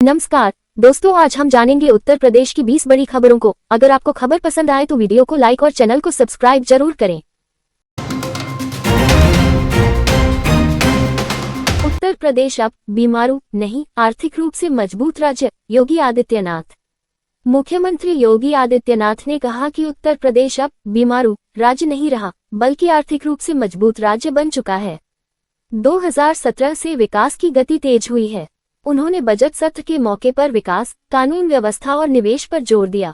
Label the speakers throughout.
Speaker 1: नमस्कार दोस्तों, आज हम जानेंगे उत्तर प्रदेश की 20 बड़ी खबरों को। अगर आपको खबर पसंद आए तो वीडियो को लाइक और चैनल को सब्सक्राइब जरूर करें। उत्तर प्रदेश अब बीमारू नहीं, आर्थिक रूप से मजबूत राज्य, योगी आदित्यनाथ। मुख्यमंत्री योगी आदित्यनाथ ने कहा कि उत्तर प्रदेश अब बीमारू राज्य नहीं रहा, बल्कि आर्थिक रूप से मजबूत राज्य बन चुका है। 2017 से विकास की गति तेज हुई है। उन्होंने बजट सत्र के मौके पर विकास, कानून व्यवस्था और निवेश पर जोर दिया।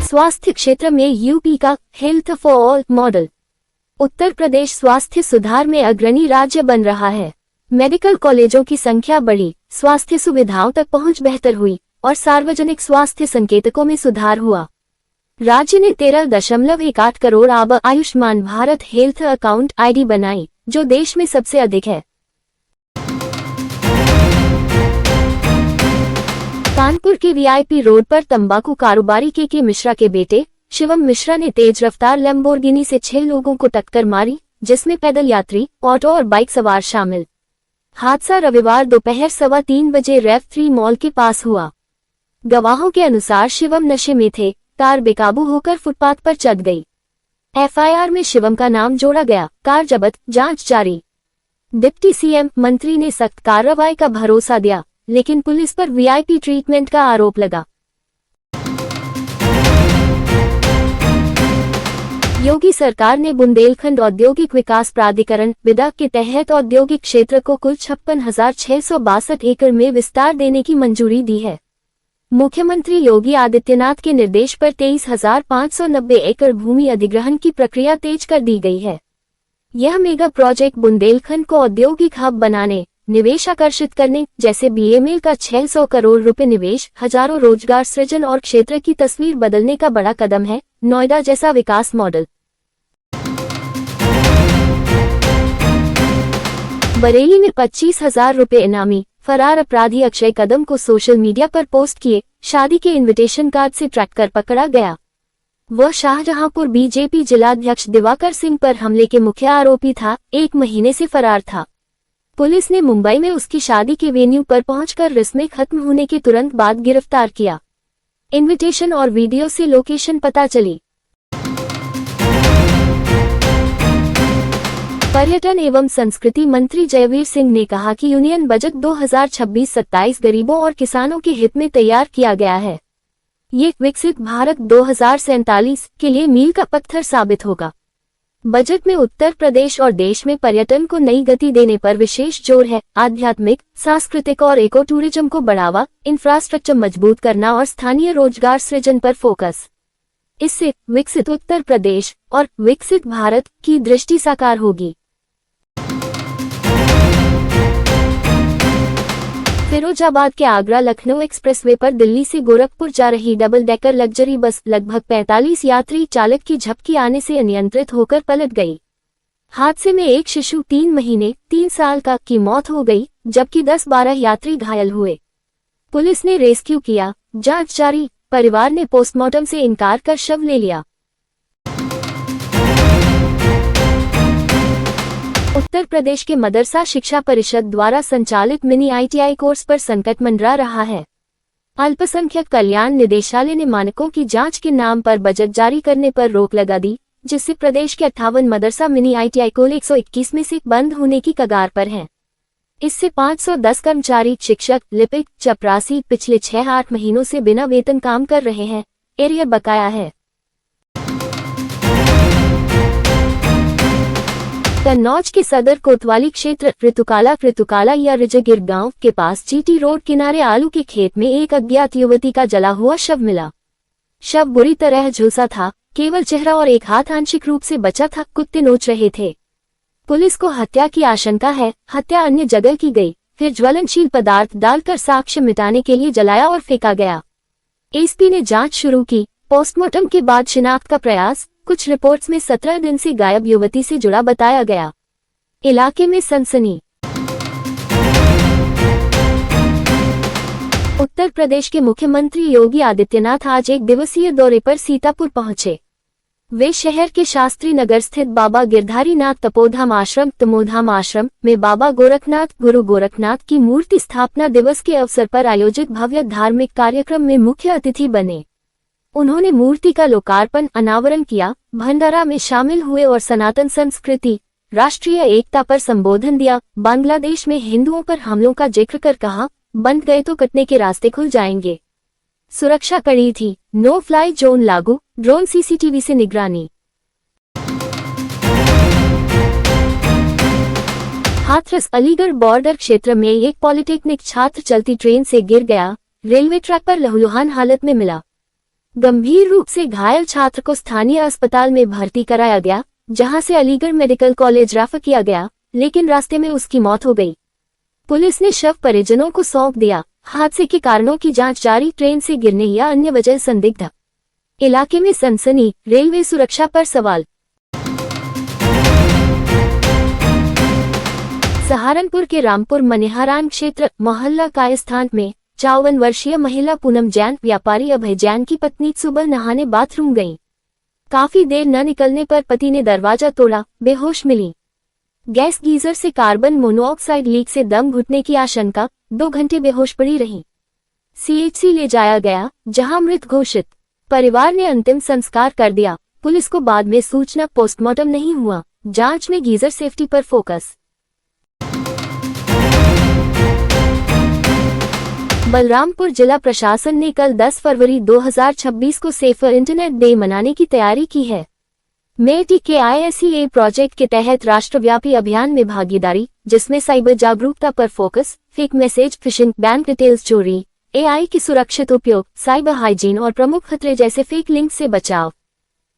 Speaker 1: स्वास्थ्य क्षेत्र में यूपी का health for all model. Uttar Pradesh स्वास्थ्य सुधार में अग्रणी राज्य बन रहा है। मेडिकल कॉलेजों की संख्या बढ़ी, स्वास्थ्य सुविधाओं तक पहुंच बेहतर हुई और सार्वजनिक स्वास्थ्य संकेतकों में सुधार हुआ। राज्य ने 13.18 crore Ayushman Bharat health account ID बनाई, जो देश में सबसे अधिक है। कानपुर के वीआईपी रोड पर तंबाकू कारोबारी के मिश्रा के बेटे शिवम मिश्रा ने तेज रफ्तार लैम्बोर्गिनी से 6 लोगों को टक्कर मारी, जिसमें पैदल यात्री, ऑटो और बाइक सवार शामिल। हादसा रविवार दोपहर 3:15 बजे रेफ 3 मॉल के पास हुआ। गवाहों के अनुसार शिवम नशे में थे, कार बेकाबू होकर फुटपाथ पर चढ़ गई। एफआईआर में शिवम का नाम जोड़ा गया, कार जब्त, जांच जारी। डिप्टी सीएम मंत्री ने सख्त कार्रवाई का भरोसा दिया, लेकिन पुलिस पर वीआईपी ट्रीटमेंट का आरोप लगा। योगी सरकार ने बुंदेलखंड औद्योगिक विकास प्राधिकरण बिडा के तहत औद्योगिक क्षेत्र को कुल 56,662 एकड़ में विस्तार देने की मंजूरी दी है। मुख्यमंत्री योगी आदित्यनाथ के निर्देश पर 23,590 एकड़ भूमि अधिग्रहण की प्रक्रिया तेज कर दी गई है। यह मेगा प्रोजेक्ट बुंदेलखंड को औद्योगिक हब बनाने, निवेश आकर्षित करने जैसे बीएमएल का 600 करोड़ रुपए निवेश, हजारों रोजगार सृजन और क्षेत्र की तस्वीर बदलने का बड़ा कदम है। नोएडा जैसा विकास मॉडल। बरेली में 25,000 रुपए इनामी, फरार अपराधी अक्षय कदम को सोशल मीडिया पर पोस्ट किए शादी के इनविटेशन कार्ड से ट्रैक कर पकड़ा गया। वह शाहजहांपुर बीजेपी जिलाध्यक्ष दिवाकर सिंह पर हमले के मुख्य आरोपी था, 1 महीने से फरार था। पुलिस ने मुंबई में उसकी शादी के वेन्यू पर पहुंचकर रस्में खत्म होने के तुरंत बाद गिरफ्तार किया। इनविटेशन और वीडियो से लोकेशन पता चली। पर्यटन एवं संस्कृति मंत्री जयवीर सिंह ने कहा कि यूनियन बजट 2026-27 गरीबों और किसानों के हित में तैयार किया गया है। ये विकसित भारत 2047 के लिए मील का पत्थर साबित होगा। बजट में उत्तर प्रदेश और देश में पर्यटन को नई गति देने पर विशेष जोर है। आध्यात्मिक, सांस्कृतिक और इको टूरिज्म को बढ़ावा, इंफ्रास्ट्रक्चर मजबूत करना और स्थानीय रोजगार सृजन पर फोकस। इससे विकसित उत्तर प्रदेश और विकसित भारत की दृष्टि साकार होगी। फिरोजाबाद के आगरा लखनऊ एक्सप्रेसवे पर दिल्ली से गोरखपुर जा रही डबल डेकर लग्जरी बस लगभग 45 यात्री चालक की झपकी आने से अनियंत्रित होकर पलट गई। हादसे में एक शिशु 3 महीने 3 साल का की मौत हो गई, जबकि 10-12 यात्री घायल हुए। पुलिस ने रेस्क्यू किया, जांच जारी। परिवार ने पोस्टमार्टम से इनकार कर शव ले लिया। उत्तर प्रदेश के मदरसा शिक्षा परिषद द्वारा संचालित मिनी आईटीआई कोर्स पर संकट मंडरा रहा है। अल्पसंख्यक कल्याण निदेशालय ने मानकों की जांच के नाम पर बजट जारी करने पर रोक लगा दी, जिससे प्रदेश के 58 मदरसा मिनी आईटीआई कुल 121 में से बंद होने की कगार पर हैं। इससे 510 कर्मचारी, शिक्षक, लिपिक, चपरासी पिछले 6-8 महीनों से बिना वेतन काम कर रहे हैं। एरियर बकाया है। कन्नौज के सदर कोतवाली क्षेत्र ऋतुकाला या रिजगिर गांव के पास जीटी रोड किनारे आलू के खेत में एक अज्ञात युवती का जला हुआ शव मिला। शव बुरी तरह झुलसा था, केवल चेहरा और एक हाथ आंशिक रूप से बचा था, कुत्ते नोच रहे थे। पुलिस को हत्या की आशंका है। हत्या अन्य जगह की गई, फिर ज्वलनशील पदार्थ डालकर साक्ष्य मिटाने के लिए जलाया और फेंका गया। एसपी ने जांच शुरू की। पोस्टमार्टम के बाद शिनाख्त का प्रयास। कुछ रिपोर्ट्स में 17 दिन से गायब युवती से जुड़ा बताया गया। इलाके में सनसनी। उत्तर प्रदेश के मुख्यमंत्री योगी आदित्यनाथ आज 1 दिवसीय दौरे पर सीतापुर पहुंचे। वे शहर के शास्त्री नगर स्थित बाबा गिरधारी नाथ तपोधाम आश्रम तमोधाम आश्रम में बाबा गोरखनाथ गुरु गोरखनाथ की मूर्ति स्थापना दिवस के अवसर पर आयोजित भव्य धार्मिक कार्यक्रम में मुख्य अतिथि बने। उन्होंने मूर्ति का लोकार्पण अनावरण किया, भंडारा में शामिल हुए और सनातन संस्कृति राष्ट्रीय एकता पर संबोधन दिया। बांग्लादेश में हिंदुओं पर हमलों का जिक्र कर कहा, बंद गए तो कटने के रास्ते खुल जाएंगे। सुरक्षा कड़ी थी, नो फ्लाई जोन लागू, ड्रोन सीसीटीवी से निगरानी। हाथरस अलीगढ़ बॉर्डर क्षेत्र में एक पॉलिटेक्निक छात्र चलती ट्रेन से गिर गया, रेलवे ट्रैक पर लहूलुहान हालत में मिला। गंभीर रूप से घायल छात्र को स्थानीय अस्पताल में भर्ती कराया गया, जहां से अलीगढ़ मेडिकल कॉलेज रेफर किया गया, लेकिन रास्ते में उसकी मौत हो गई। पुलिस ने शव परिजनों को सौंप दिया। हादसे के कारणों की जांच जारी, ट्रेन से गिरने या अन्य वजह संदिग्ध। इलाके में सनसनी, रेलवे सुरक्षा पर सवाल। सहारनपुर के रामपुर मनिहारान क्षेत्र मोहल्ला कायस्थान में 54 वर्षीय महिला पूनम जैन व्यापारी अभय जैन की पत्नी सुबह नहाने बाथरूम गईं। काफी देर न निकलने पर पति ने दरवाजा तोड़ा, बेहोश मिली। गैस गीजर से कार्बन मोनोऑक्साइड लीक से दम घुटने की आशंका, 2 घंटे बेहोश पड़ी रही। सीएचसी ले जाया गया, जहां मृत घोषित। परिवार ने अंतिम संस्कार कर दिया। पुलिस को बाद में सूचना, पोस्टमार्टम नहीं हुआ। जांच में गीजर सेफ्टी पर फोकस। बलरामपुर जिला प्रशासन ने कल 10 फरवरी 2026 को सेफर इंटरनेट डे मनाने की तैयारी की है। METKISEA प्रोजेक्ट के तहत राष्ट्रव्यापी अभियान में भागीदारी, जिसमें साइबर जागरूकता पर focus, fake message, fishing, bank details चोरी, AI की सुरक्षित उपयोग, साइबर हाइजीन और प्रमुख खतरे जैसे फेक लिंक से बचाव।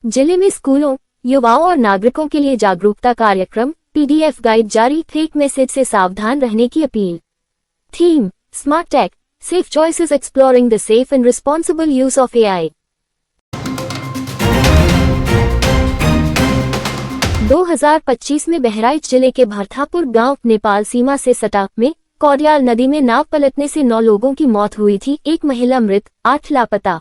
Speaker 1: जिले में स्कूलों, युवाओं और नागरिकों के लिए जागरूकता कार्यक्रम, PDF गाइड जारी, फेक मैसेज से सावधान रहने की अपील। Theme, smart tech, safe choices exploring the safe and responsible use of AI। 2025 में बहराइच जिले के भरथापुर गांव नेपाल सीमा से सटा में कोडियाल नदी में नाव पलटने से 9 लोगों की मौत हुई थी, 1 महिला मृत, 8 लापता।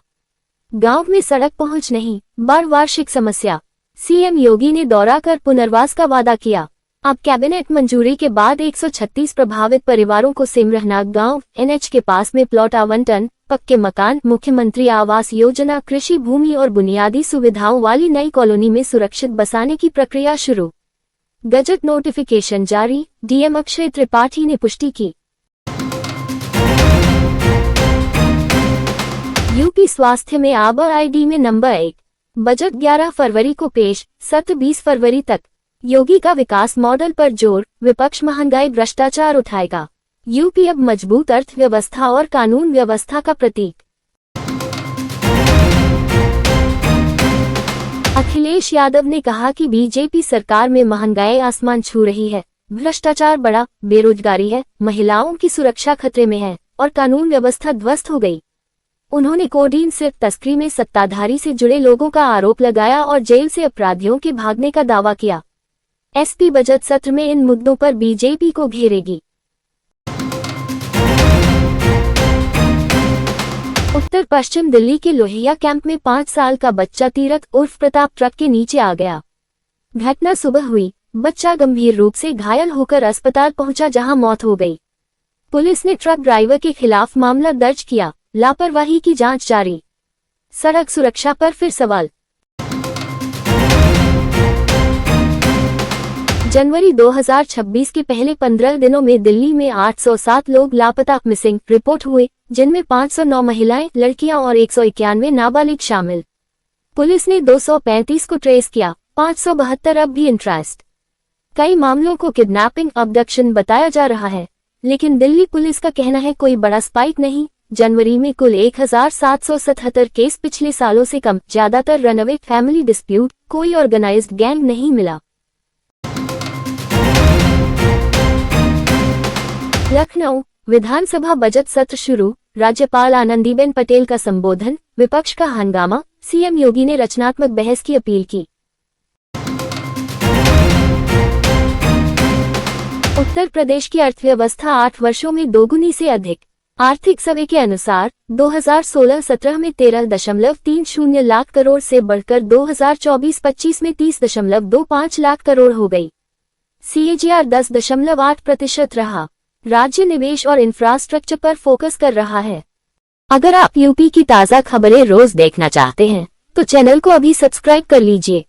Speaker 1: गांव में सड़क पहुंच नहीं, बाढ़ वार्षिक समस्या। सीएम योगी ने दौरा कर पुनर्वास का वादा किया। अब कैबिनेट मंजूरी के बाद 136 प्रभावित परिवारों को सिमरहना गांव NH के पास में प्लॉट आवंटन, पक्के मकान, मुख्यमंत्री आवास योजना, कृषि भूमि और बुनियादी सुविधाओं वाली नई कॉलोनी में सुरक्षित बसाने की प्रक्रिया शुरू। गजट नोटिफिकेशन जारी, डीएम अक्षय त्रिपाठी ने पुष्टि की। यूपी स्वास्थ्य में आबा ID में नंबर 1। बजट 11 फरवरी को पेश, सत्र 20 फरवरी तक। योगी का विकास मॉडल पर जोर, विपक्ष महंगाई भ्रष्टाचार उठाएगा। यूपी अब मजबूत अर्थव्यवस्था और कानून व्यवस्था का प्रतीक। अखिलेश यादव ने कहा कि बीजेपी सरकार में महंगाई आसमान छू रही है, भ्रष्टाचार बढ़ा, बेरोजगारी है, महिलाओं की सुरक्षा खतरे में है और कानून व्यवस्था ध्वस्त हो गई। उन्होंने कोडीन सिर्फ तस्करी में सत्ताधारी से जुड़े लोगों का आरोप लगाया और जेल से अपराधियों के भागने का दावा किया। एसपी बजट सत्र में इन मुद्दों पर बीजेपी को घेरेगी। उत्तर पश्चिम दिल्ली के लोहिया कैंप में 5 साल का बच्चा तीरथ उर्फ प्रताप ट्रक के नीचे आ गया। घटना सुबह हुई। बच्चा गंभीर रूप से घायल होकर अस्पताल पहुंचा, जहां मौत हो गई। पुलिस ने ट्रक ड्राइवर के खिलाफ मामला दर्ज किया, लापरवाही की जांच जारी। सड़क सुरक्षा पर फिर सवाल। जनवरी 2026 के पहले 15 दिनों में दिल्ली में 807 लोग लापता मिसिंग रिपोर्ट हुए, जिनमें 509 महिलाएं, लड़कियां और 191 नाबालिग शामिल। पुलिस ने 235 को ट्रेस किया, 572 अब भी इंटरेस्ट। कई मामलों को किडनैपिंग, अबडक्शन बताया जा रहा है, लेकिन दिल्ली पुलिस का कहना है कोई बड़ा स्पाइक नहीं। जनवरी में कुल 1777 केस, पिछले सालों से कम, ज्यादातर रनअवे, फैमिली डिस्प्यूट, कोई ऑर्गेनाइज्ड गैंग नहीं मिला। लखनऊ विधानसभा बजट सत्र शुरू, राज्यपाल आनंदीबेन पटेल का संबोधन, विपक्ष का हंगामा, सीएम योगी ने रचनात्मक बहस की अपील की। उत्तर प्रदेश की अर्थव्यवस्था 8 वर्षों में दोगुनी से अधिक। आर्थिक सर्वे के अनुसार 2016-17 में 13.30 लाख करोड़ से बढ़कर 2024-25 में 30.25 लाख करोड़ हो गई। CAGR 10.8% रहा। राज्य निवेश और इंफ्रास्ट्रक्चर पर फोकस कर रहा है। अगर आप यूपी की ताज़ा खबरें रोज देखना चाहते हैं तो चैनल को अभी सब्सक्राइब कर लीजिए।